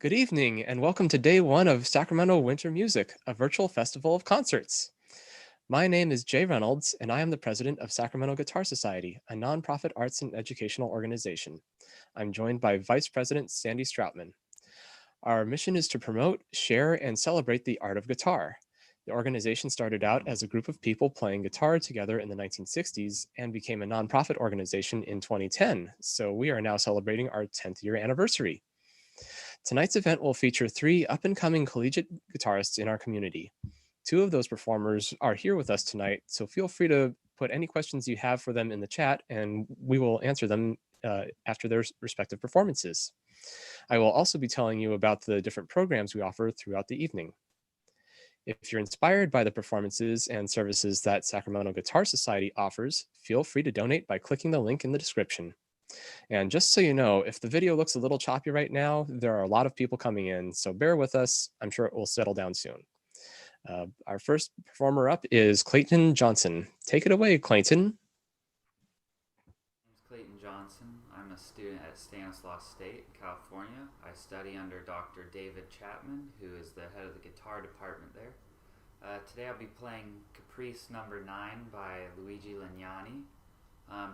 Good evening, and welcome to day one of Sacramento Winter Music, a virtual festival of concerts. My name is Jay Reynolds, and I am the president of Sacramento Guitar Society, a nonprofit arts and educational organization. I'm joined by Vice President Sandy Stroutman. Our mission is to promote, share, and celebrate the art of guitar. The organization started out as a group of people playing guitar together in the 1960s and became a nonprofit organization in 2010, so we are now celebrating our 10th year anniversary. Tonight's event will feature three up and coming collegiate guitarists in our community. Two of those performers are here with us tonight, so feel free to put any questions you have for them in the chat and we will answer them after their respective performances. I will also be telling you about the different programs we offer throughout the evening. If you're inspired by the performances and services that Sacramento Guitar Society offers, feel free to donate by clicking the link in the description. And just so you know, if the video looks a little choppy right now, there are a lot of people coming in, so bear with us. I'm sure it will settle down soon. Our first performer up is Clayton Johnson. Take it away, Clayton. My name is Clayton Johnson. I'm a student at Stanislaus State, California. I study under Dr. David Chapman, who is the head of the guitar department there. Today I'll be playing Caprice Number 9 by Luigi Lignani.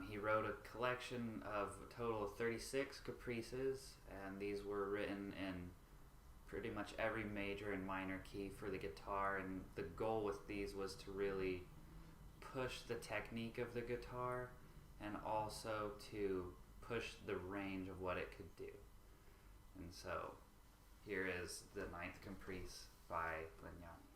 He wrote a collection of a total of 36 caprices, and these were written in pretty much every major and minor key for the guitar, and the goal with these was to really push the technique of the guitar and also to push the range of what it could do. And so here is the Ninth Caprice by Lignani.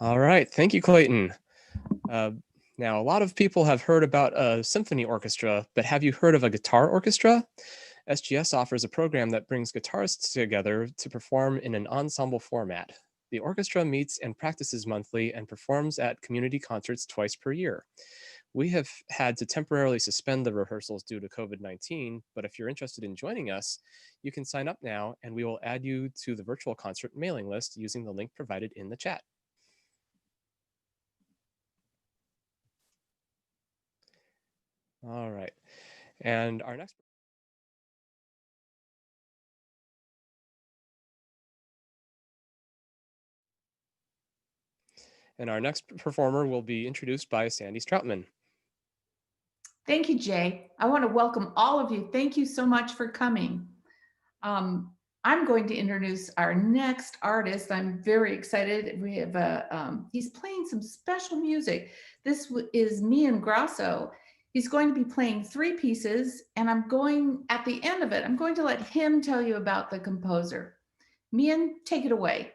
All right. Thank you, Clayton. Uh, Now, a lot of people have heard about a symphony orchestra, but have you heard of a guitar orchestra? SGS offers a program that brings guitarists together to perform in an ensemble format. The orchestra meets and practices monthly and performs at community concerts twice per year. We have had to temporarily suspend the rehearsals due to COVID-19, but if you're interested in joining us, you can sign up now and we will add you to the virtual concert mailing list using the link provided in the chat. All right. And our next performer will be introduced by Sandy Stroutman. Thank you, Jay. I want to welcome all of you. Thank you so much for coming. I'm going to introduce our next artist. I'm very excited. We have he's playing some special music. This is Mian Grasso. He's going to be playing 3 pieces, and at the end of it, I'm going to let him tell you about the composer. Mian, take it away.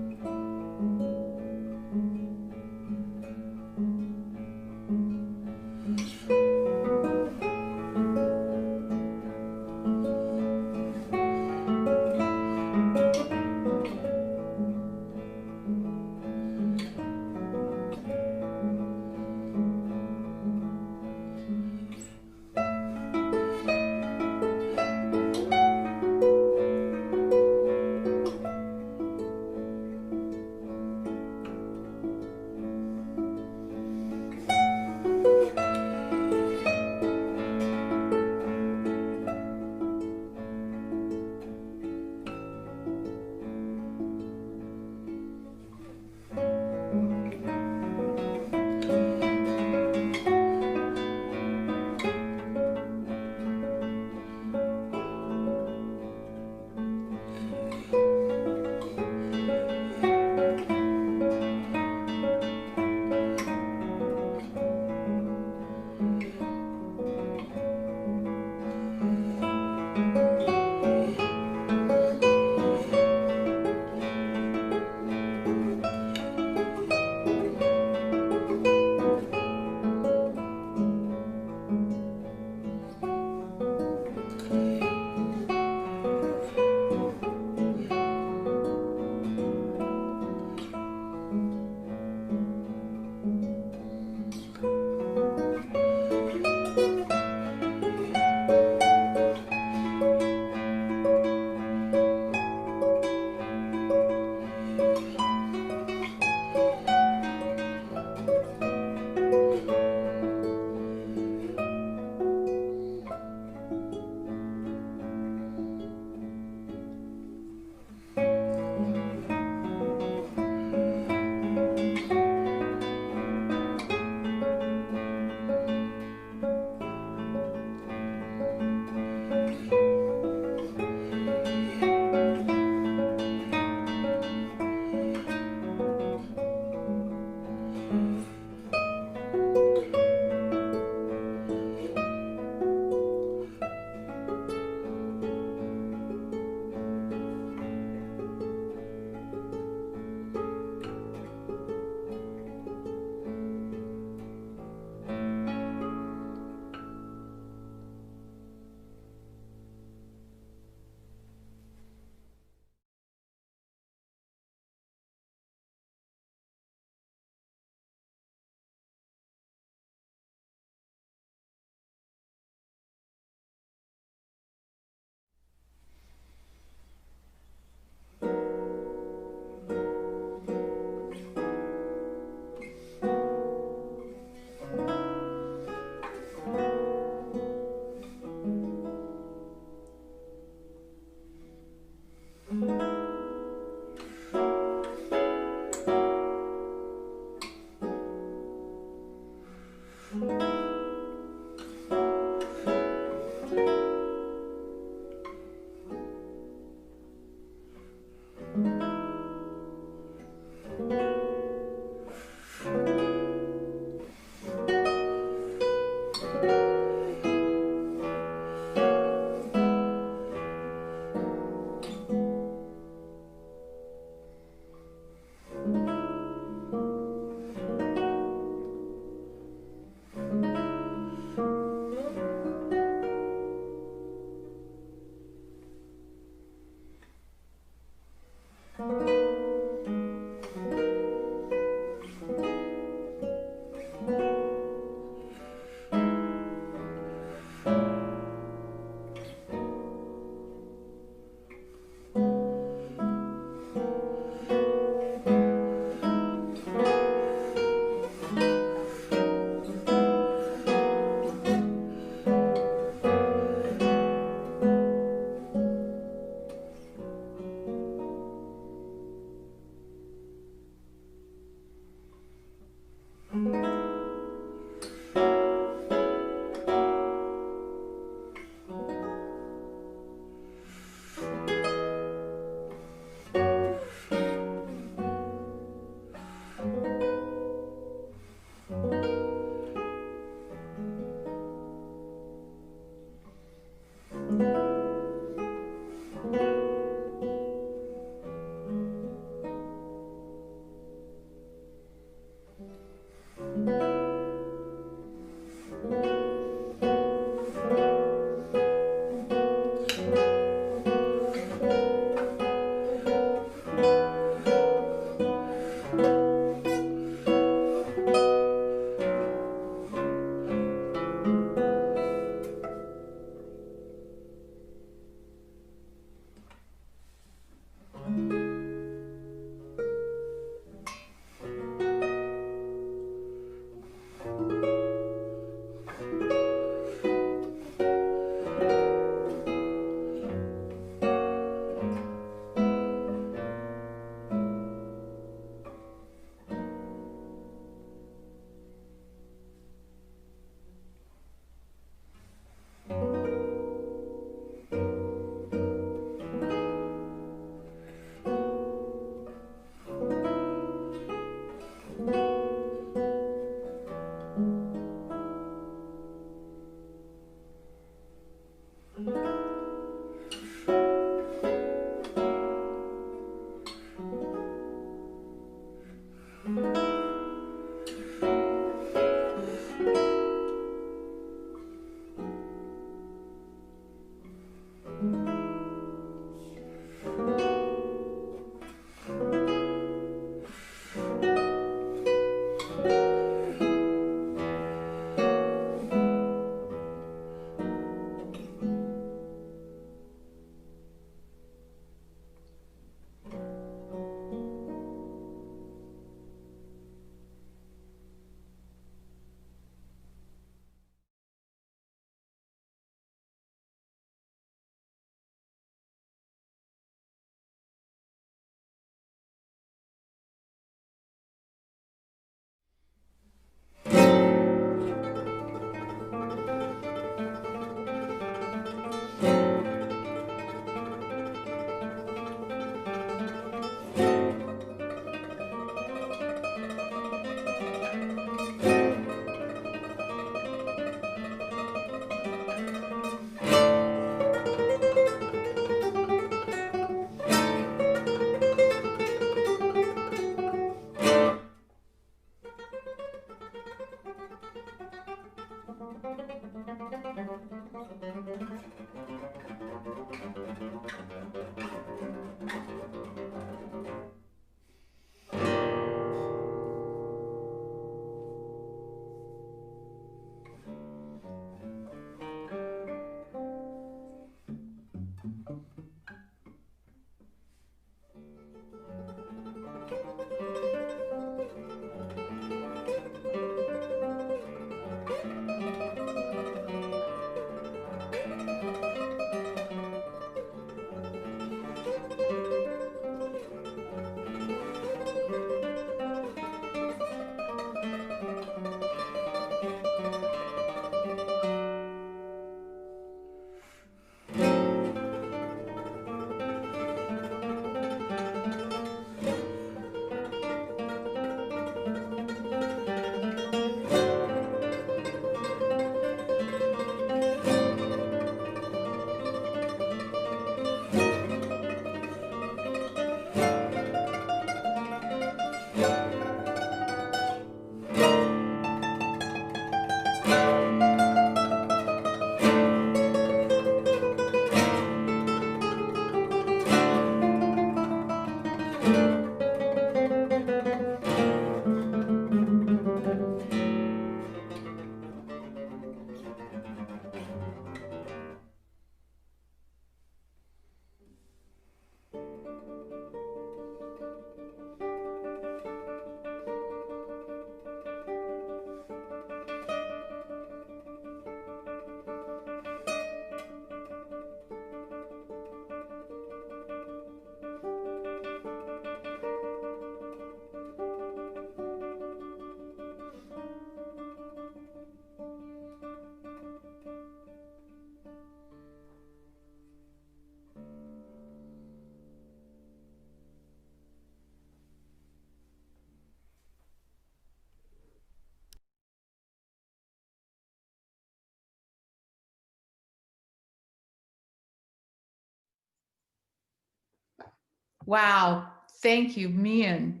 Wow. Thank you, Mian.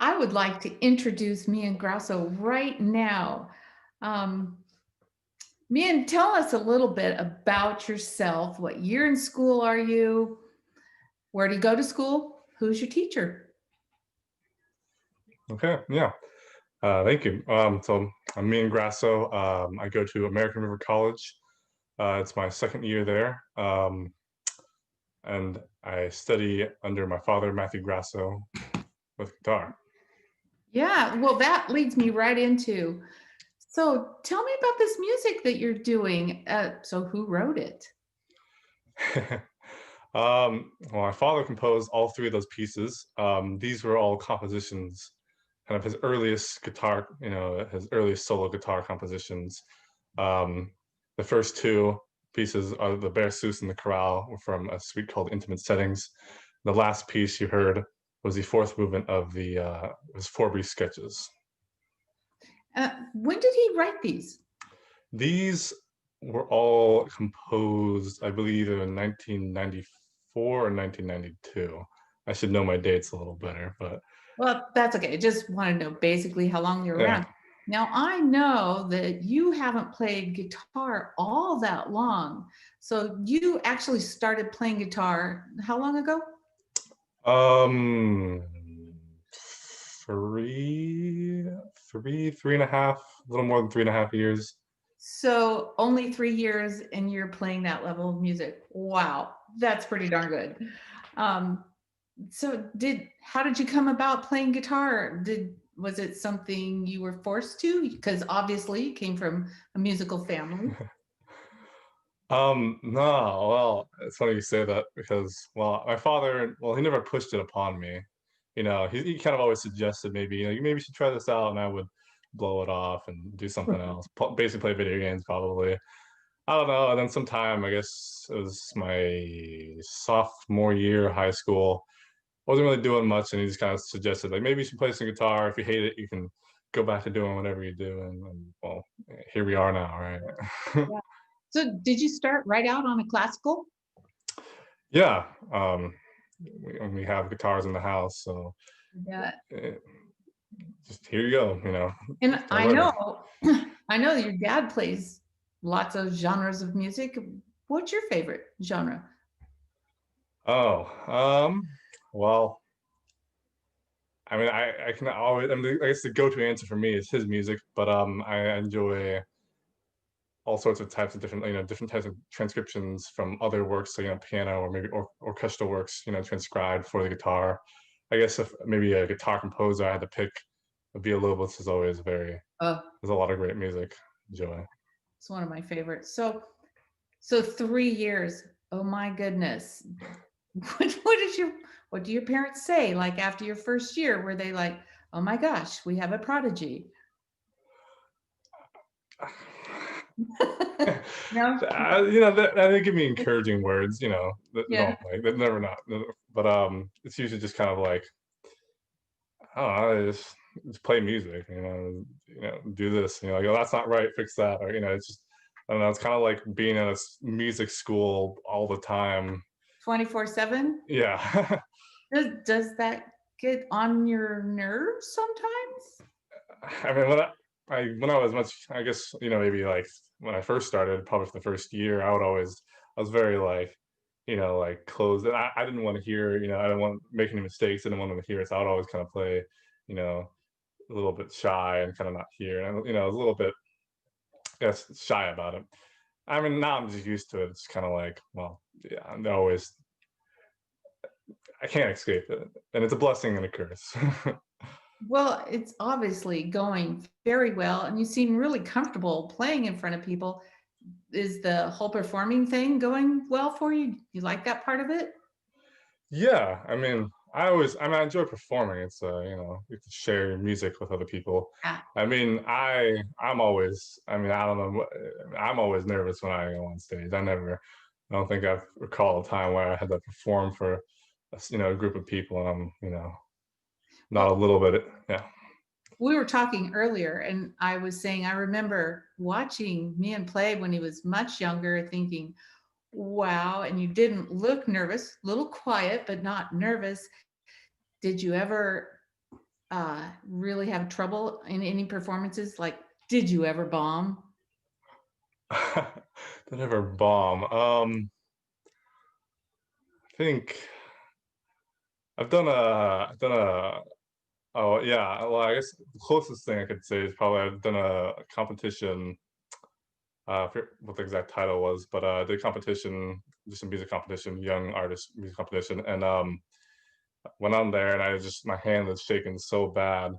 I would like to introduce Mian Grasso right now. Um, Mian, tell us a little bit about yourself. What year in school are you? Where do you go to school? Who's your teacher? Okay, yeah. Thank you. So I'm me and Grasso. I go to American River College. It's my second year there, and I study under my father, Matthew Grasso, with guitar. Yeah, well, that leads me right into. So tell me about this music that you're doing. So who wrote it? Well, my father composed all three of those pieces. These were all compositions, kind of his earliest guitar, his earliest solo guitar compositions. Um, the first two pieces are the Berceuse and the Chorale were from a suite called Intimate Settings. The last piece you heard was the fourth movement of the his Four Brief Sketches. When did he write these? These were all composed, I believe, in 1994 or 1992. I should know my dates a little better, but Well, that's okay. I just want to know basically how long you're yeah. around. Now, I know that you haven't played guitar all that long. So you actually started playing guitar how long ago? Um, three and a half, a little more than 3.5 years. So only 3 years and you're playing that level of music. Wow, that's pretty darn good. Um, so how did you come about playing guitar? Was it something you were forced to? Because obviously you came from a musical family. No, well, it's funny you say that because, well, my father, well, he never pushed it upon me. He kind of always suggested maybe, you maybe should try this out, and I would blow it off and do something else. Basically, play video games, probably. I don't know. And then sometime, I guess it was my sophomore year of high school. Wasn't really doing much, and he just kind of suggested, like, maybe you should play some guitar. If you hate it, you can go back to doing whatever you do. And well, here we are now, right? Yeah. So did you start right out on a classical? Yeah. We have guitars in the house, so Yeah. eh, just here you go. And Start I learning. know, I know your dad plays lots of genres of music. What's your favorite genre? Oh, well, I mean, I can always, I guess the go-to answer for me is his music, but I enjoy all sorts of types of different, different types of transcriptions from other works, so piano or maybe orchestral works, transcribed for the guitar. I guess if maybe a guitar composer I had to pick, Villalobos is always there's a lot of great music. Enjoy. It's one of my favorites. So 3 years. Oh my goodness. What do your parents say? Like after your first year, were they like, oh my gosh, we have a prodigy? No? They give me encouraging words, that Yeah. don't like that never not, but it's usually just kind of like, I don't know, just play music, do this, like, oh, that's not right, fix that, or it's just, I don't know, it's kind of like being in a music school all the time. 24/7? Yeah. Does that get on your nerves sometimes? I mean, when I was much, I guess, maybe like when I first started, probably for the first year, I was very like, like closed. And I didn't want to hear, I didn't want to make any mistakes. I didn't want them to hear it. So I would always kind of play, a little bit shy and kind of not hear. And, I was a little bit, I guess, shy about it. I mean, now I'm just used to it. It's kind of like, well, yeah, I can't escape it. And it's a blessing and a curse. Well, it's obviously going very well, and you seem really comfortable playing in front of people. Is the whole performing thing going well for you? You like that part of it? Yeah, I mean, I enjoy performing. It's you get to share your music with other people. Ah, I mean, I'm always, I mean, I don't know, I'm always nervous when I go on stage. I don't think I've recalled a time where I had to perform for a group of people, and I'm, not a well, little bit, yeah. we were talking earlier, and I was saying I remember watching Mian play when he was much younger, thinking, wow, and you didn't look nervous, a little quiet, but not nervous. Did you ever really have trouble in any performances? Like, did you ever bomb? Did I ever bomb? I think I've done a oh yeah, well I guess the closest thing I could say is probably I've done a competition. I forget what the exact title was, but I did a competition, just a music competition, young artist music competition, and went on there and I just my hand was shaking so bad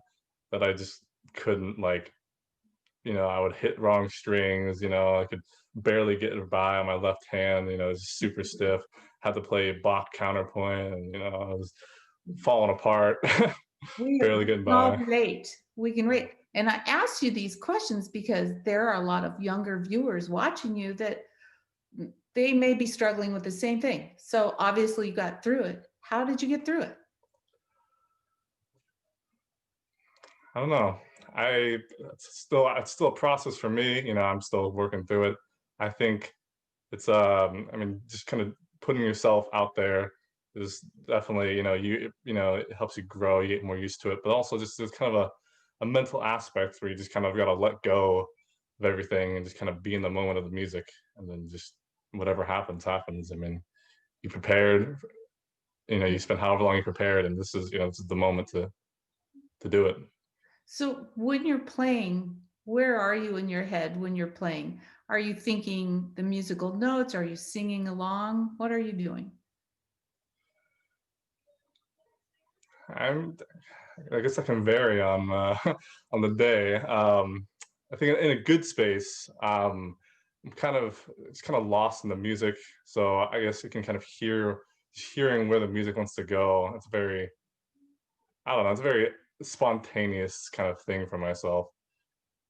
that I just couldn't like, I would hit wrong strings, I could barely get it by on my left hand, it was super stiff. Had to play Bach counterpoint and I was falling apart, We barely getting can all by. relate. We can relate. And I asked you these questions because there are a lot of younger viewers watching you that they may be struggling with the same thing. So obviously you got through it. How did you get through it? I don't know. It's still a process for me. I'm still working through it. I think it's I mean, just kind of putting yourself out there is definitely, it helps you grow, you get more used to it. But also just there's kind of a mental aspect where you just kind of gotta let go of everything and just kind of be in the moment of the music and then just whatever happens, happens. I mean, you prepared, you spent however long you prepared, and this is the moment to do it. So when you're playing, where are you in your head when you're playing? Are you thinking the musical notes? Are you singing along? What are you doing? I'm I guess that can vary on on the day. I think in a good space, I'm it's kind of lost in the music, so I guess you can kind of hearing where the music wants to go. It's very I don't know. It's a very spontaneous kind of thing for myself.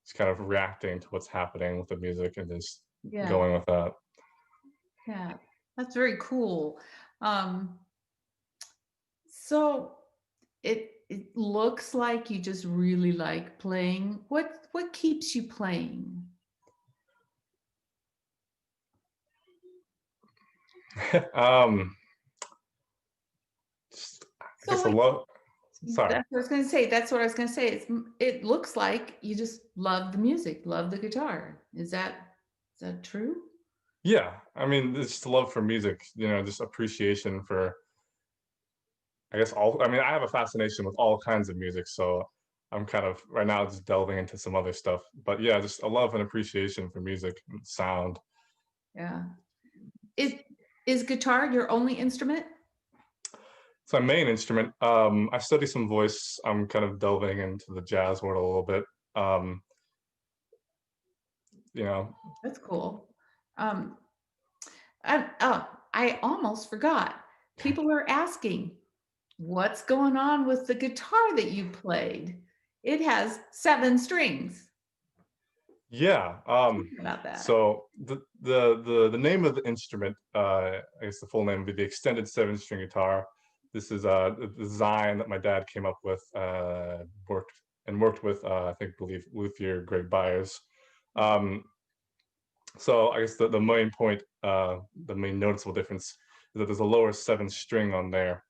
Just kind of reacting to what's happening with the music and just Yeah, going with that. yeah, that's very cool. Um, so it looks like you just really like playing. What keeps you playing? um, I So guess a what lot. Sorry. that's what I was going to say. That's what I was going to say. It looks like you just love the music, love the guitar. Is that true? Yeah, I mean, it's just a love for music, just appreciation for, I guess, all, I mean, I have a fascination with all kinds of music, so I'm kind of right now just delving into some other stuff. But yeah, just a love and appreciation for music and sound. Yeah. Is is guitar your only instrument? It's my main instrument. I study some voice. I'm kind of delving into the jazz world a little bit. Um, you know, That's cool. Um, I almost forgot. People are asking, what's going on with the guitar that you played? It has 7 strings. yeah. Tell me about that. So the name of the instrument, I guess the full name would be the extended 7-string guitar. This is a design that my dad came up with, worked with, I think, believe luthier Greg Byers. Um, so I guess the main point, the main noticeable difference is that there's a lower 7th string on there,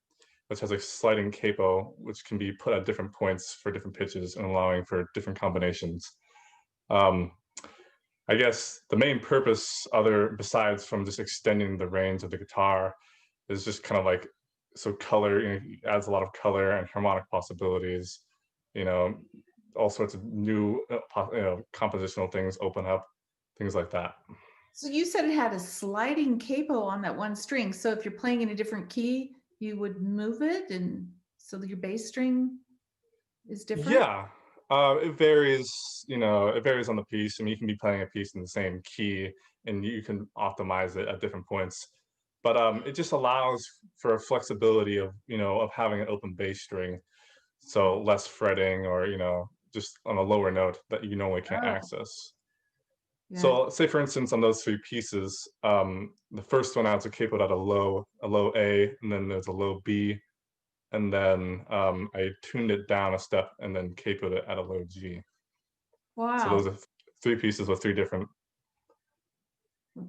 which has a sliding capo, which can be put at different points for different pitches and allowing for different combinations. Um, I guess the main purpose, other besides from just extending the range of the guitar, is just kind of like so color, adds a lot of color and harmonic possibilities. You know, all sorts of new, compositional things open up, things like that. So you said it had a sliding capo on that one string. So if you're playing in a different key, you would move it, and so that your bass string is different? Yeah, it varies. It varies on the piece. I mean, you can be playing a piece in the same key, and you can optimize it at different points. But it just allows for a flexibility of having an open bass string, so less fretting or just on a lower note that you normally can't Oh, access. yeah. So say for instance on those 3 pieces, the first one has a capoed at a low A, and then there's a low B, and then I tuned it down a step and then capoed it at a low G. So Wow. those are 3 pieces with 3 different.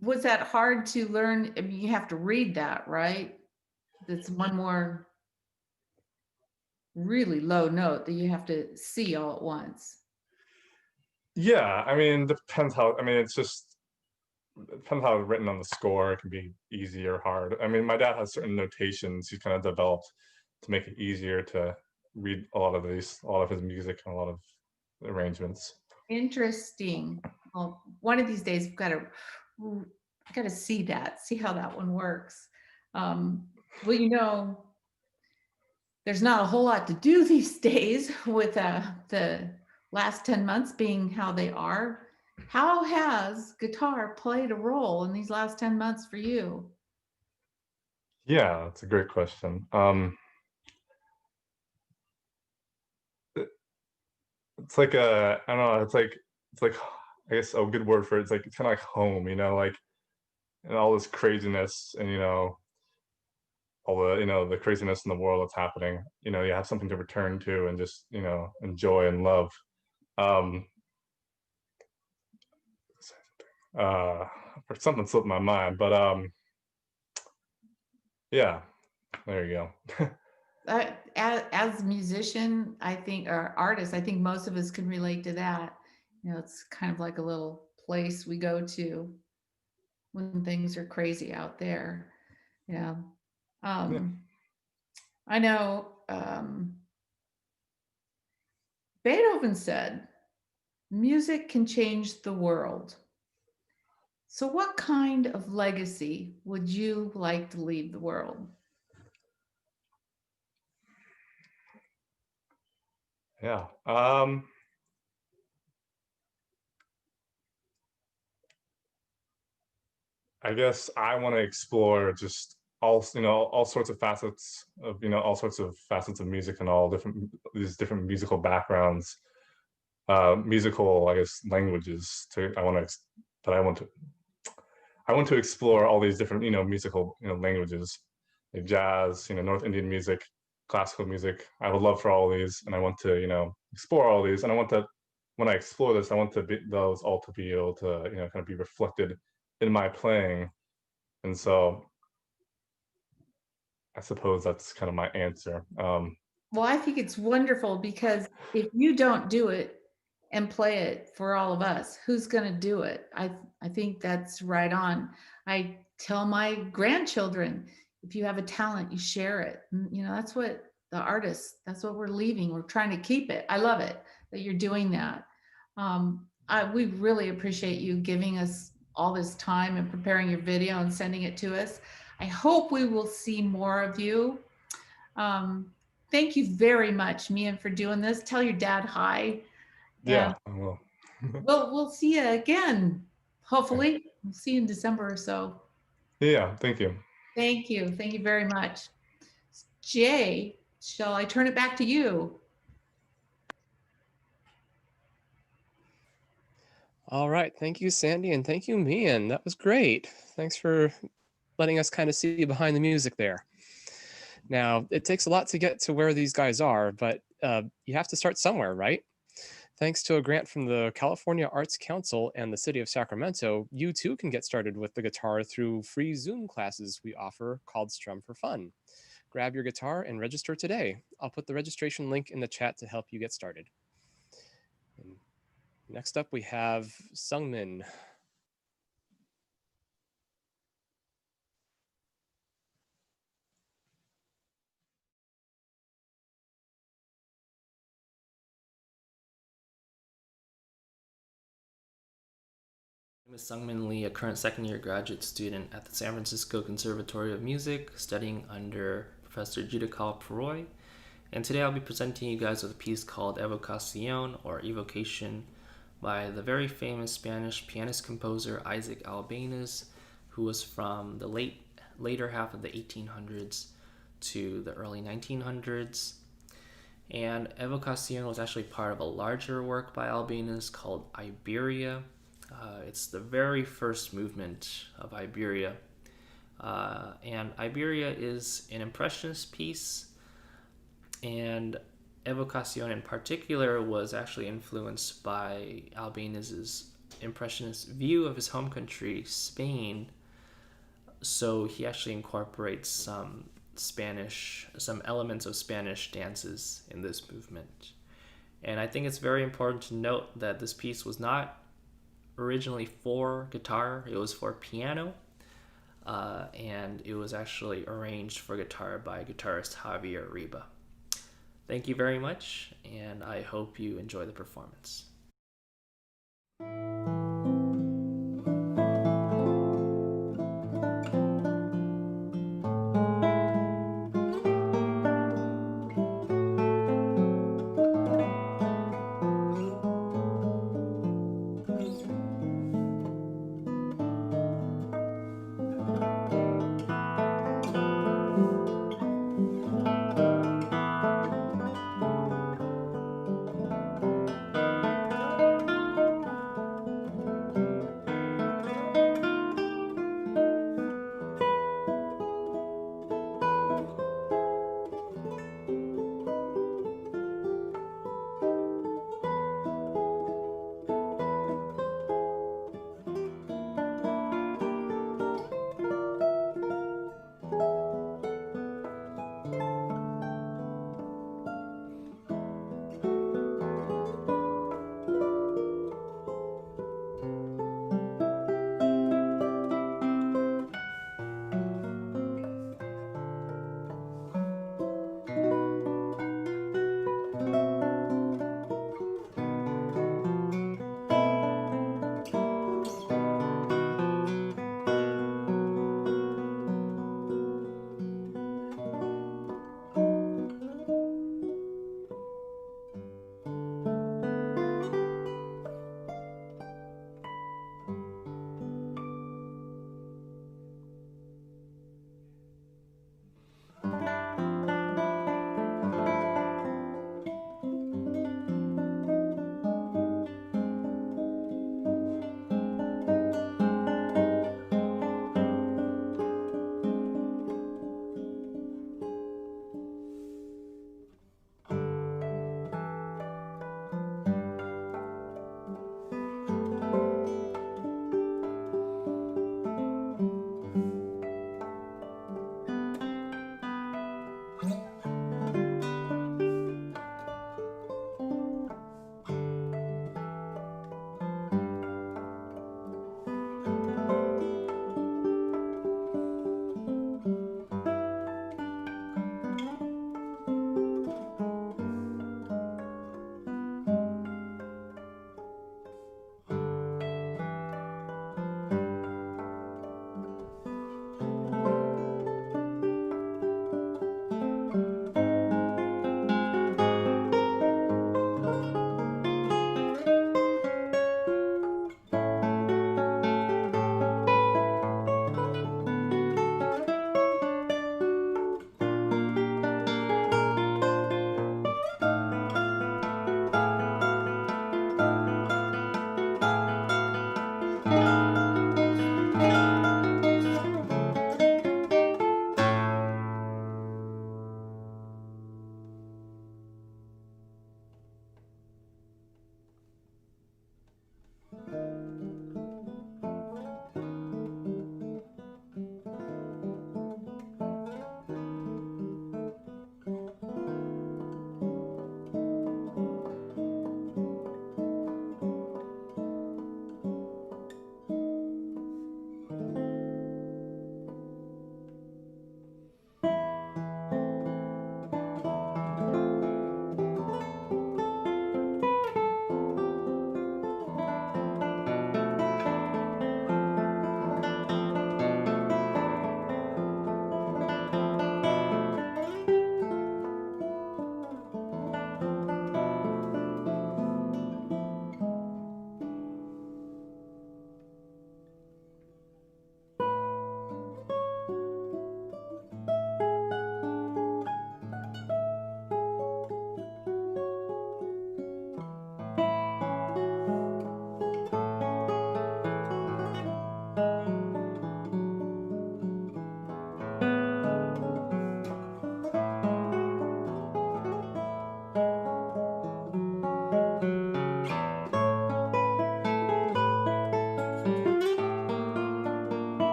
Was that hard to learn? I mean, you have to read that, right? That's one more really low note that you have to see all at once. Yeah, I mean, depends how. I mean, it's just it depends how it's written on the score. It can be easy or hard. I mean, my dad has certain notations he's kind of developed to make it easier to read a lot of his music, and a lot of arrangements. Interesting. Well, one of these days I got to see that, see how that one works. Well, there's not a whole lot to do these days with the last 10 months being how they are. How has guitar played a role in these last 10 months for you? Yeah, that's a great question. It- it's like I don't know. It's like I guess a good word for it. It's like it's kind of like home, like and all this craziness and all the the craziness in the world that's happening. You have something to return to and just enjoy and love. Um, uh, or something slipped my mind, but yeah, there you go. As a musician, I think, or artist, I think most of us can relate to that. It's kind of like a little place we go to when things are crazy out there. Yeah. Yeah, Um, I know Beethoven said, music can change the world. So, what kind of legacy would you like to leave the world? yeah. I guess I want to explore just all sorts of facets of all sorts of facets of music and all different these different musical backgrounds, musical I guess languages. To I want to, but I want to explore all these different musical languages, like jazz, North Indian music, classical music. I would love for all these, and I want to explore all these, and I want to when I explore this, I want those all to be able to kind of be reflected in my playing, and so I suppose that's kind of my answer. Well, I think it's wonderful because if you don't do it and play it for all of us, who's going to do it? I think that's right on. I tell my grandchildren, if you have a talent, you share it. That's what the artists, that's what we're leaving. We're trying to keep it. I love it that you're doing that. We really appreciate you giving us all this time and preparing your video and sending it to us. I hope we will see more of you. Um, Thank you very much, Mian, for doing this. Tell your dad hi, and Yeah, I will. we'll see you again. Okay. Hopefully, we'll see you in December or so. Yeah, thank you. Thank you. Thank you very much. Jay, shall I turn it back to you? All right. Thank you, Sandy, and thank you, Mian. That was great. Thanks for letting us kind of see behind the music there. Now, it takes a lot to get to where these guys are, but you have to start somewhere, right? Thanks to a grant from the California Arts Council and the city of Sacramento, you too can get started with the guitar through free Zoom classes we offer called Strum for Fun. Grab your guitar and register today. I'll put the registration link in the chat to help you get started. And next up, we have Sungmin. My name is Sungmin Lee, a current second-year graduate student at the San Francisco Conservatory of Music, studying under Professor Judical Peroy. And today I'll be presenting you guys with a piece called Evocación, or Evocation, by the very famous Spanish pianist-composer Isaac Albéniz, who was from the later half of the 1800s to the early 1900s. And Evocación was actually part of a larger work by Albéniz called Iberia. It's the very first movement of Iberia. And Iberia is an impressionist piece, and Evocación in particular was actually influenced by Albéniz's impressionist view of his home country, Spain. So he actually incorporates some some elements of Spanish dances in this movement. And I think it's very important to note that this piece was not originally for guitar, it was for piano. And it was actually arranged for guitar by guitarist Javier Riba. Thank you very much, and I hope you enjoy the performance.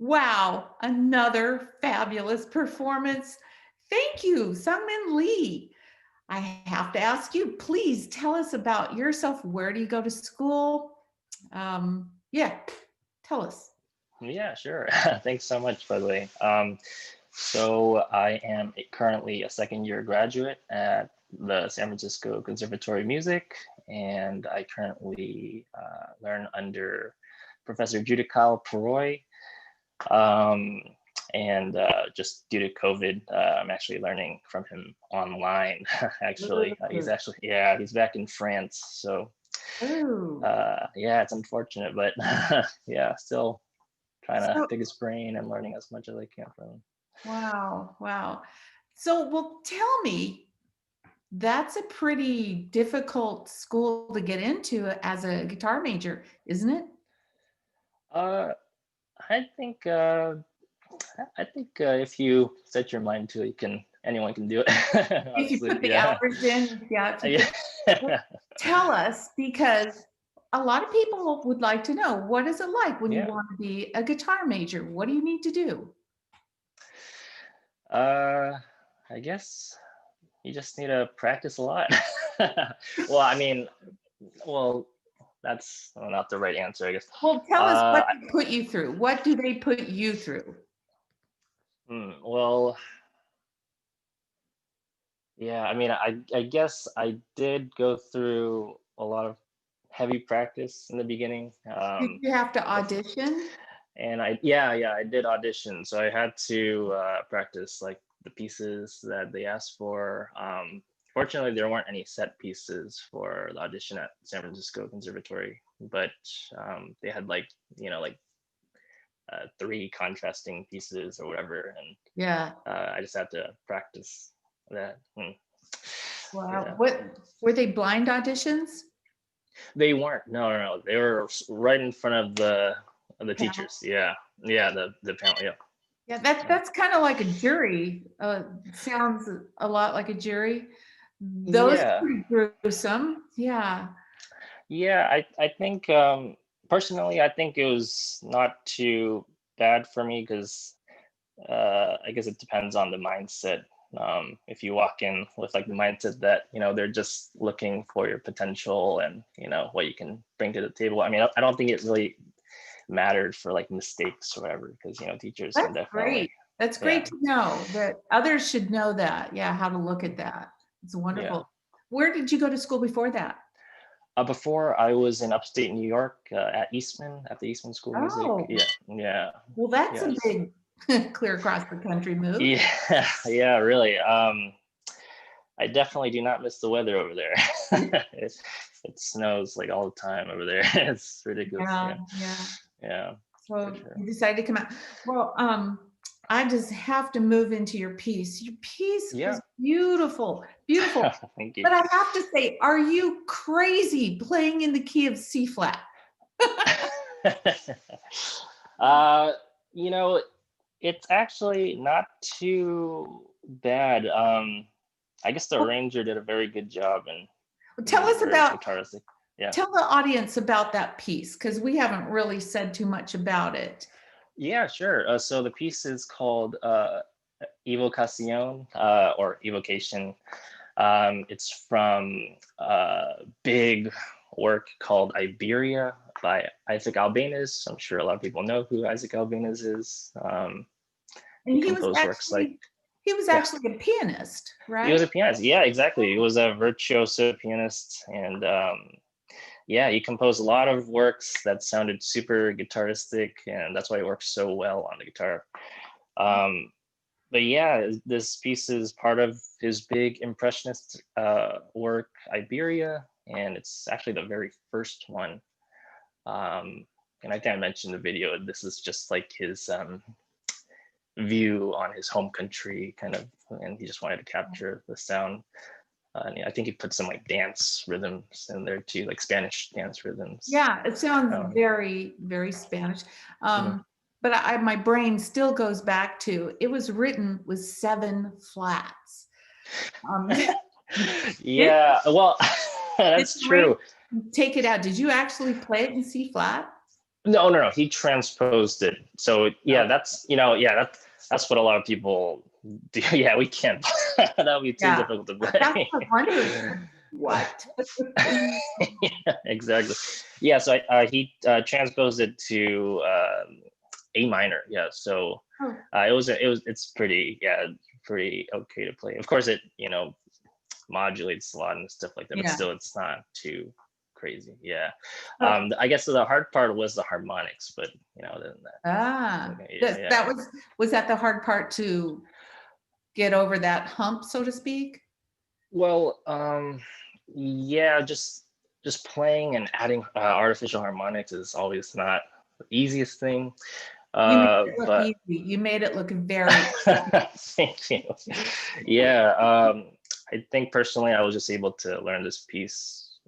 Wow, another fabulous performance. Thank you, Sungmin Lee. I have to ask you, please tell us about yourself. Where do you go to school? Yeah, tell us. Yeah, sure. Thanks so much, by the way. So I am currently a second year graduate at the San Francisco Conservatory of Music, and I currently learn under Professor Judical Paroy. Um, and just due to COVID, I'm actually learning from him online. Actually, he's back in France. So Oh, yeah, it's unfortunate, but yeah, still trying to so pick his brain and learning as much as I can from him. wow, wow. So, well, tell me, that's a pretty difficult school to get into as a guitar major, isn't it? Uh, I think if you set your mind to it, anyone can do it. If you Honestly, put the yeah, hours in, yeah, if you yeah. put, well, tell us, because a lot of people would like to know, what is it like when you Yeah. want to be a guitar major? What do you need to do? I guess you just need to practice a lot. Well, I mean, well, that's not the right answer, I guess. Well, tell us Uh, what they put you through. What do they put you through? well, yeah, I mean, I guess I did go through a lot of heavy practice in the beginning. Did you have to The audition? And I did audition, so I had to practice like the pieces that they asked for. Fortunately, there weren't any set pieces for the audition at San Francisco Conservatory, but they had like like three contrasting pieces or whatever, and Yeah. I just had to practice that. Wow. Yeah, What were they, blind auditions? they weren't. No. They were right in front of the Panel. teachers. Yeah, yeah, the panel. Yeah. Yeah, that's kind of like a jury. Sounds a lot like a jury. Those are Yeah. pretty gruesome. Yeah. Yeah, I think personally, I think it was not too bad for me because I guess it depends on the mindset. If you walk in with like the mindset that they're just looking for your potential and what you can bring to the table. I mean, I don't think it really mattered for like mistakes or whatever because teachers can That's definitely, great. That's yeah, great to know that others should know that. Yeah, how to look at that. It's yeah. wonderful. Where did you go to school before that? Before I was in upstate New York at the Eastman School of Music. Oh, Yeah, yeah, well, that's a yes. big clear across the country move. Yeah, yeah, really. I definitely do not miss the weather over there. It snows like all the time over there. It's ridiculous. Yeah, Yeah, yeah. yeah, for So sure. you decided to come out. Well, I just have to move into your piece. Your piece was Yeah, beautiful, beautiful. thank you. But I have to say, are you crazy playing in the key of C flat? uh, you know, it's actually not too bad. I guess the Well, arranger did a very good job and tell made it us very about, guitaristic. Yeah. tell the audience about that piece, because we haven't really said too much about it. Yeah, sure. So the piece is called Evocación or Evocation. It's from a big work called Iberia by Isaac Albéniz. I'm sure a lot of people know who Isaac Albéniz is. And He composed works like, he was yeah, actually a pianist, he was a right? pianist. Yeah, exactly. He was a virtuoso pianist. And yeah, he composed a lot of works that sounded super guitaristic. And that's why it works so well on the guitar. Um, but yeah, this piece is part of his big impressionist work, Iberia, and it's actually the very first one. And I think I mentioned in the video, this is just like his view on his home country, kind of, and he just wanted to capture the sound. And I think he put some like dance rhythms in there too, like Spanish dance rhythms. Yeah, it sounds Um, very, very Spanish. yeah. But my brain still goes back to, it was written with 7 flats. Yeah, well, Did that's the arranger true. take it out? Did you actually play it in C flat? No. He transposed it. So yeah, Oh, that's what a lot of people do. Yeah, we can't. That would be too yeah. difficult to That's play. what I wondered. What? Yeah, exactly. Yeah, so he transposed it to A minor. Yeah, so Oh, it's pretty okay to play. Of course, it modulates a lot and stuff like that, but yeah. still, it's not too crazy. Yeah. Oh, I guess the hard part was the harmonics, but other than that, it's okay. Yeah, yeah. that was that the hard part to get over that hump, so to speak? Well, yeah, just playing and adding artificial harmonics is always not the easiest thing. You made it look But easy. You made it look very. thank you. Yeah, I think personally, I was just able to learn this piece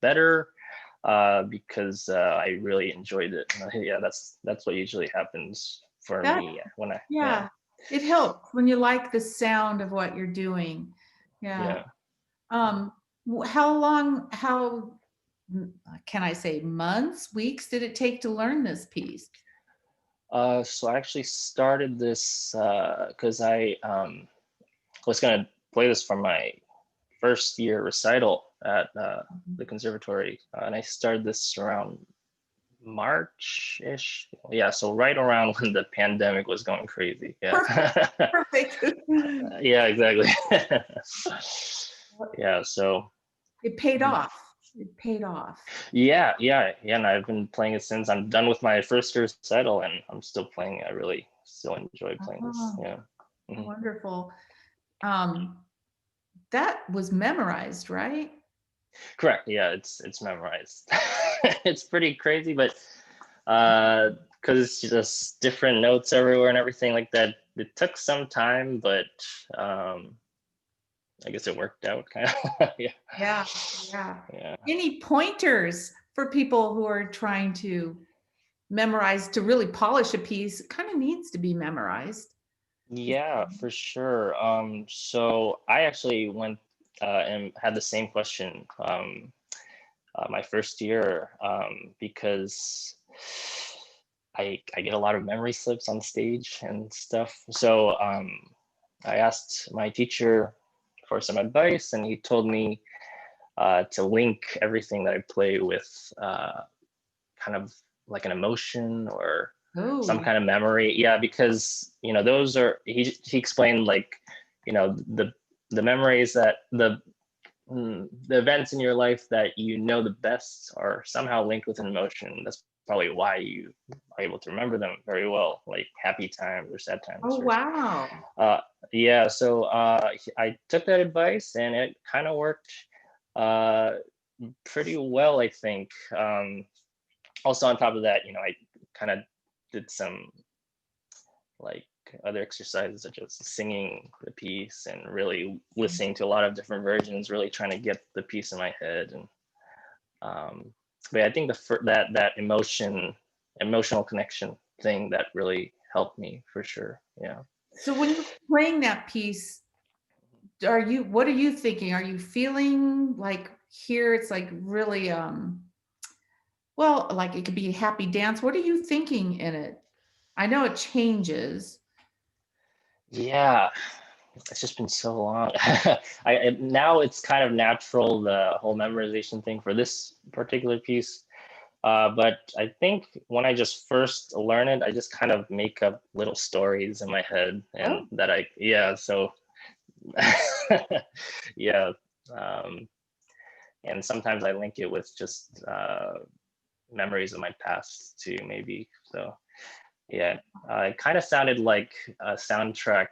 better because I really enjoyed it. Yeah, that's what usually happens for That, me when I yeah, it helps when you like the sound of what you're doing. Yeah. yeah. How long, can I say months, weeks did it take to learn this piece? So I actually started this because I was gonna play this for my first year recital at the conservatory, and I started this around March-ish. Yeah, so right around when the pandemic was going crazy. Yeah. Perfect. Yeah, exactly. Yeah, so It paid off. It paid off. yeah, and I've been playing it since. I'm done with my first year recital, and I'm still playing. I really still enjoy playing this. Oh, Yeah. Mhm. wonderful. That was memorized, right? Correct. Yeah, it's memorized. It's pretty crazy, but because it's just different notes everywhere and everything like that, it took some time, but I guess it worked out kind of. Yeah. Yeah, yeah. Yeah. Any pointers for people who are trying to memorize, to really polish a piece? It kind of needs to be memorized. Yeah, for sure. So I actually went and had the same question my first year because I get a lot of memory slips on stage and stuff. So I asked my teacher for some advice, and he told me to link everything that I play with kind of like an emotion or some Oh, kind of memory. Yeah, because those are he explained like the memories that the events in your life that the best are somehow linked with an emotion. That's probably why you are able to remember them very well, like happy times or sad times. oh, wow. Uh, yeah, so I took that advice and it kind of worked uh, pretty well, I think. Also, on top of that, I kind of did some like other exercises such as singing the piece and really listening to a lot of different versions, really trying to get the piece in my head. And but I think that emotional connection thing that really helped me for sure. Yeah. So when you're playing that piece, what are you thinking? Are you feeling like here it's like really, well, like it could be a happy dance. What are you thinking in it? I know it changes. Yeah, it's just been so long. Now it's kind of natural, the whole memorization thing for this particular piece. But I think when I just first learn it, I just kind of make up little stories in my head, and Oh, so yeah. Um, and sometimes I link it with just memories of my past too, maybe. So yeah, it kind of sounded like a soundtrack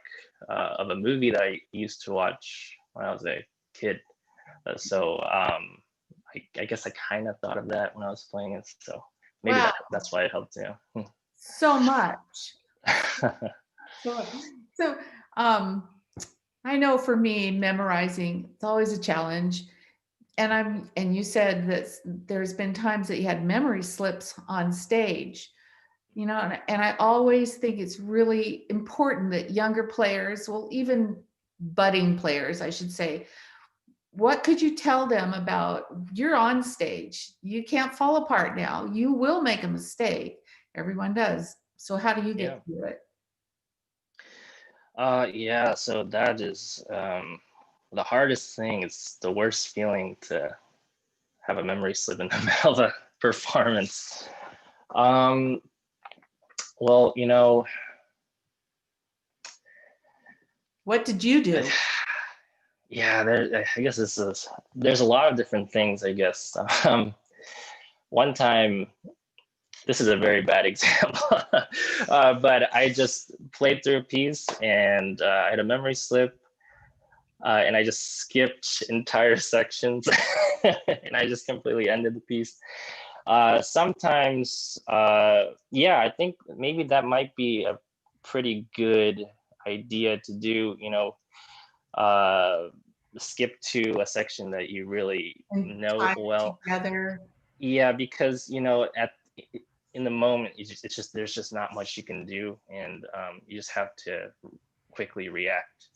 of a movie that I used to watch when I was a kid. I guess I kind of thought of that when I was playing it. So maybe wow. that's why it helped too. So much. So, so I know for me, memorizing, it's always a challenge. And you said that there's been times that you had memory slips on stage, and I always think it's really important that younger players, well, even budding players, I should say, what could you tell them about, you're on stage, you can't fall apart now, you will make a mistake, everyone does, so how do you Yeah. get through it? Yeah, so that is the hardest thing. It's the worst feeling to have a memory slip in the middle of a performance. Um, well, What did you do? yeah, I guess there's a lot of different things, I guess. One time, this is a very bad example, but I just played through a piece and I had a memory slip. And I just skipped entire sections and I just completely ended the piece. Sometimes, yeah, I think maybe that might be a pretty good idea to do, uh, skip to a section that you really And know tie it well. together. Yeah, because, in the moment, it's just, there's just not much you can do. And you just have to quickly react.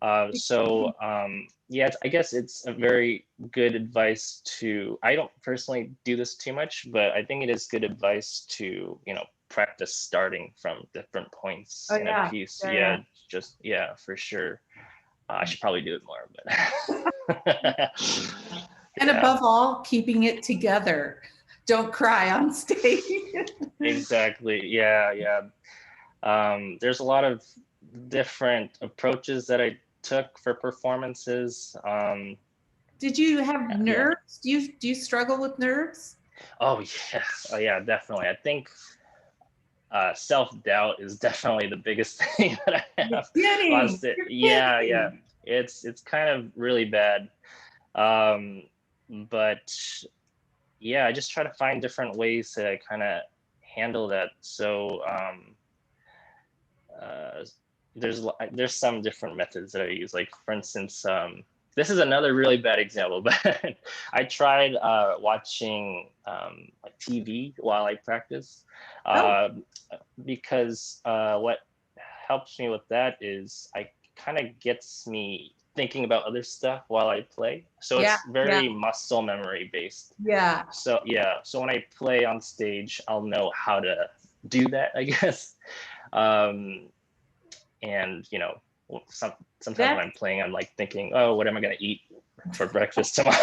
Yeah, I guess it's a very good advice to, I don't personally do this too much, but I think it is good advice to, practice starting from different points Oh in a yeah, piece. yeah, Yeah, yeah. just, yeah, for sure. I should probably do it more, but And yeah, above all, keeping it together. Don't cry on stage. exactly. Yeah, yeah. There's a lot of different approaches that I took for performances. Did you have Yeah. nerves? Do you struggle with nerves? Oh yeah. Oh yeah, definitely. I think self-doubt is definitely the biggest thing that I You're have on kidding. stage. You're Yeah, yeah. kidding. It's kind of really bad. Um, but yeah, I just try to find different ways to kind of handle that. So uh, there's some different methods that I use. Like for instance, this is another really bad example, but I tried watching like TV while I practice, Oh, uh, because what helps me with that is I kind of gets me thinking about other stuff while I play. So yeah, it's yeah, very muscle memory based. yeah. So yeah, so when I play on stage, I'll know how to do that, I guess. Um, and sometimes when That's I'm playing, I'm like thinking, oh, what am I gonna eat for breakfast tomorrow?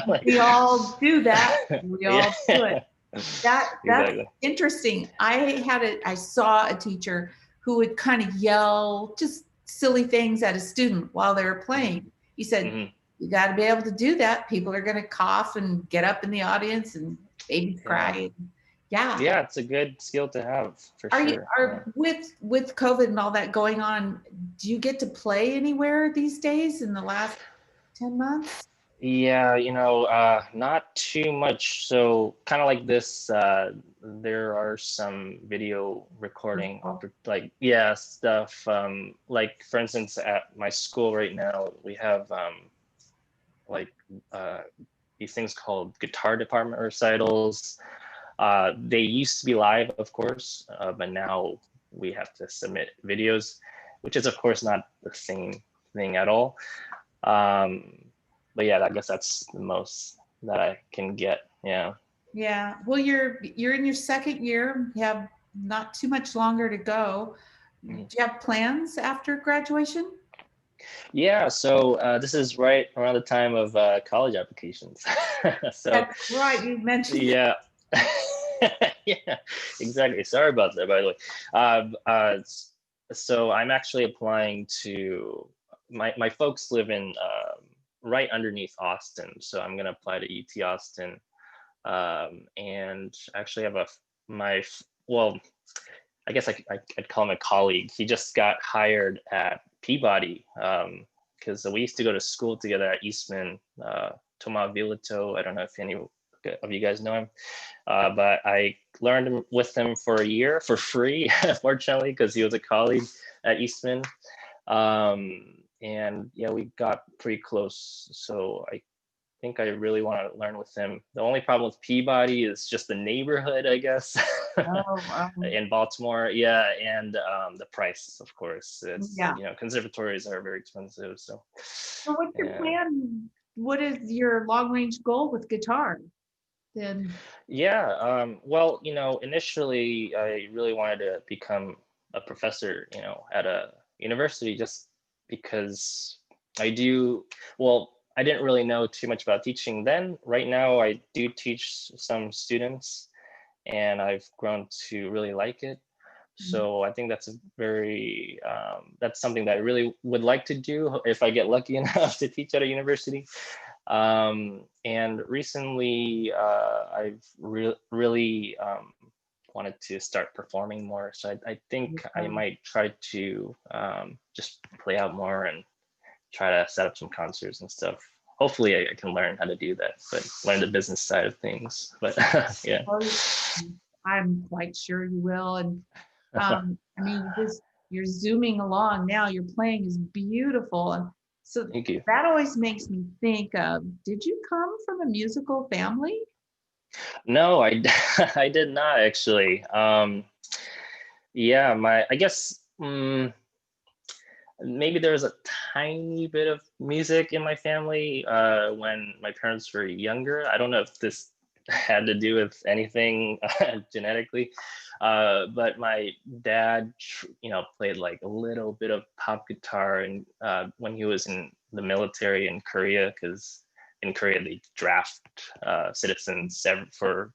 Like, we all do that. We yeah. all do it. That's Exactly. interesting. I saw a teacher who would kind of yell just silly things at a student while they were Hmm. playing. He said, Hmm. "You got to be able to do that. People are going to cough and get up in the audience and babies Yeah, cry." Yeah. yeah, it's a good skill to have for Are you sure. Yeah. are with COVID and all that going on? Do you get to play anywhere these days in the last 10 months? Yeah, not too much. So kind of like this, there are some video recording, like, yeah, stuff. Like for instance, at my school right now, we have like uh, these things called guitar department recitals. They used to be live, of course, but now we have to submit videos, which is of course not the same thing at all. Um, but yeah, I guess that's the most that I can get. Yeah. Yeah. Well, you're in your second year. You have not too much longer to go. Do Mhm. you have plans after graduation? Yeah. So this is right around the time of college applications. So That's right. You mentioned that. yeah. Yeah, exactly. Sorry about that, by the way. So I'm actually applying to my folks live in right underneath Austin, so I'm gonna apply to UT Austin, and actually have well, I guess I'd call him a colleague. He just got hired at Peabody, because we used to go to school together at Eastman. Tomas Vilito. I don't know if any of you guys know him, but I learned with him for a year for free, fortunately, because he was a colleague at Eastman. And yeah, we got pretty close. So think I really want to learn with him. The only problem with Peabody is just the neighborhood, I guess, Oh, in Baltimore. Yeah, and the price, of course. It's, yeah. conservatories are very expensive. So, So what's your yeah. plan? What is your long range goal with guitar? Then Yeah, well, initially I really wanted to become a professor, at a university, just because I do, well, I didn't really know too much about teaching then. Right now, I do teach some students, and I've grown to really like it. So I think that's that's something that I really would like to do if I get lucky enough to teach at a university. And recently, I've really wanted to start performing more. So I think I might try to just play out more and try to set up some concerts and stuff. Hopefully, I can learn how to do that, but learn the business side of things. But yeah. I'm quite sure you will. And I mean, you're zooming along now. Your playing is beautiful, and so Thank you. that always makes me think of. Did you come from a musical family? No, I I did not actually. Yeah, I guess maybe there was a tiny bit of music in my family when my parents were younger. I don't know if this had to do with anything genetically, but my dad, played like a little bit of pop guitar, and when he was in the military in Korea, because in Korea they draft citizens for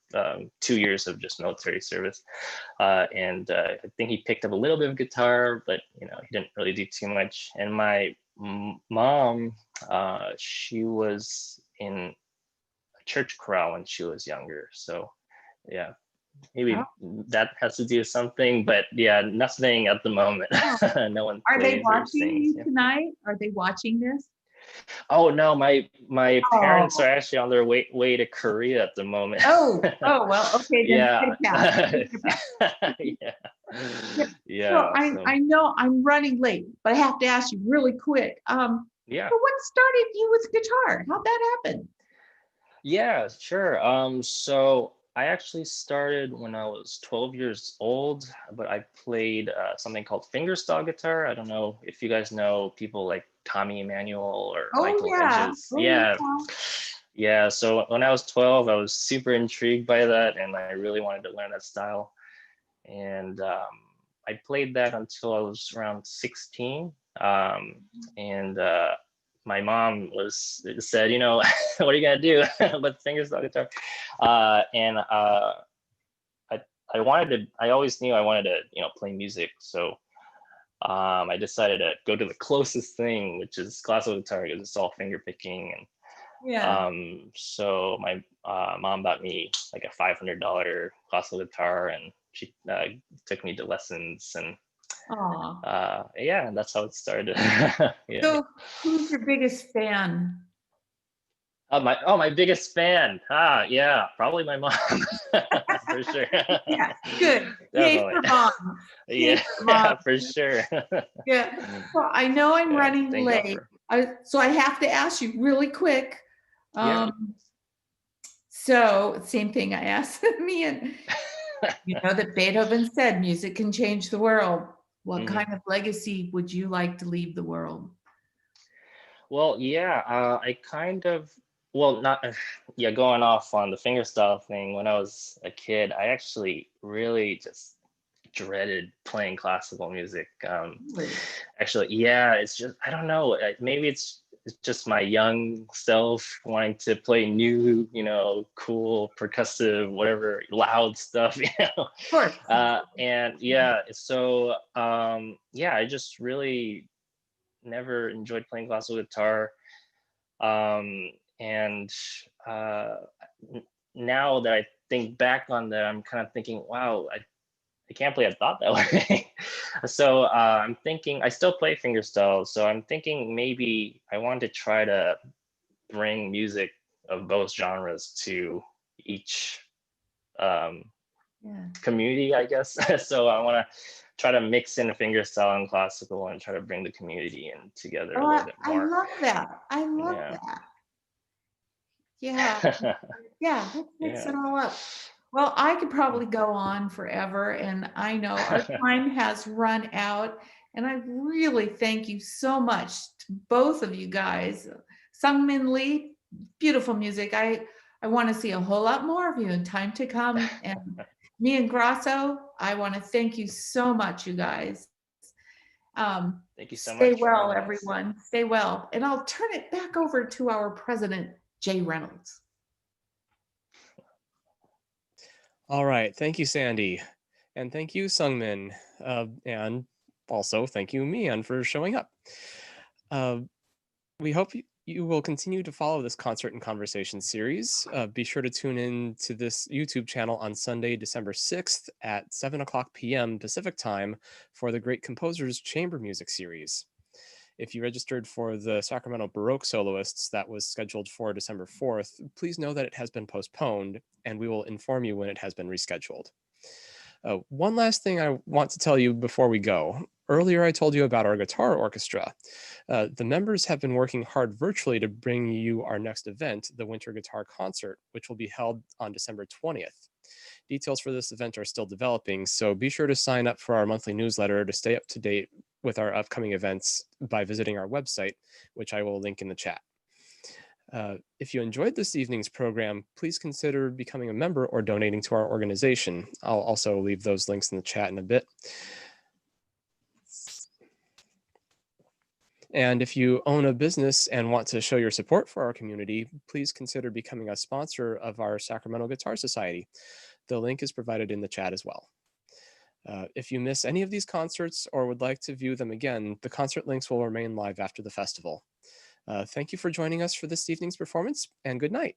2 years of just military service, and I think he picked up a little bit of guitar, but he didn't really do too much. And my mom, she was in a church chorale when she was younger, so yeah, maybe that has to do with something, but yeah, nothing at the moment. No one Are they plays or watching sings. you tonight? Are they watching this? Oh no, my parents are actually on their way to Korea at the moment. Oh, well, okay, then Yeah. take it back. Yeah. So Yeah. I know I'm running late, but I have to ask you really quick. Yeah. So what started you with guitar? How'd that happen? Yeah, sure. So I actually started when I was 12 years old, but I played something called fingerstyle guitar. I don't know if you guys know people like Tommy Emmanuel or Oh Michael yeah. Hedges. Oh Yeah. yeah. Yeah. So when I was 12, I was super intrigued by that, and I really wanted to learn that style. And I played that until I was around 16. And my mom said, what are you gonna do with fingerstyle guitar? And I always knew I wanted to, play music. So I decided to go to the closest thing, which is classical guitar, because it's all finger picking. And Yeah. so my mom bought me like a $500 classical guitar, and she took me to lessons, and yeah, that's how it started. Yeah. So who's your biggest fan? My biggest fan. Yeah, probably my mom. For sure. Yeah, good. Yay Definitely. for mom. Yeah, for sure. Yeah. Well, I know I'm Yeah, running thank God late. for- So I have to ask you really quick. Yeah. So same thing I asked me, and you know that Beethoven said music can change the world. What kind of legacy would you like to leave the world? Well, yeah, I kind of, well, not, yeah, going off on the fingerstyle thing, when I was a kid, I actually really just dreaded playing classical music. Really? Actually, yeah, it's just, I don't know, maybe it's just my young self wanting to play new, cool, percussive, whatever, loud stuff, Of course. And yeah, so yeah, I just really never enjoyed playing classical guitar. And now that I think back on that, I'm kind of thinking, wow, I can't believe I thought that way. So I'm thinking, I still play fingerstyle. So I'm thinking maybe I want to try to bring music of both genres to each community, I guess. So I want to try to mix in fingerstyle and classical and try to bring the community in together a little bit more. I love that. I love that. Yeah, yeah, let's mix Yeah. it all up. Well, I could probably go on forever, and I know our time has run out. And I really thank you so much to both of you guys. Sungmin Lee, beautiful music. I want to see a whole lot more of you in time to come. And me and Grasso, I want to thank you so much, you guys. Thank you so Stay much for well, having us. everyone. Stay well. And I'll turn it back over to our president, Jay Reynolds. All right. Thank you, Sandy. And thank you, Sungmin. And also thank you, Mian, for showing up. Uh, we hope you will continue to follow this concert and conversation series. Be sure to tune in to this YouTube channel on Sunday, December 6th at 7 o'clock p.m. Pacific time for the Great Composers Chamber Music series. If you registered for the Sacramento Baroque Soloists that was scheduled for December 4th, please know that it has been postponed, and we will inform you when it has been rescheduled. One last thing I want to tell you before we go. Earlier, I told you about our guitar orchestra. The members have been working hard virtually to bring you our next event, the Winter Guitar Concert, which will be held on December 20th. Details for this event are still developing, so be sure to sign up for our monthly newsletter to stay up to date with our upcoming events by visiting our website, which I will link in the chat. If you enjoyed this evening's program, please consider becoming a member or donating to our organization. I'll also leave those links in the chat in a bit. And if you own a business and want to show your support for our community, please consider becoming a sponsor of our Sacramento Guitar Society. The link is provided in the chat as well. If you miss any of these concerts or would like to view them again, the concert links will remain live after the festival. Thank you for joining us for this evening's performance, and good night.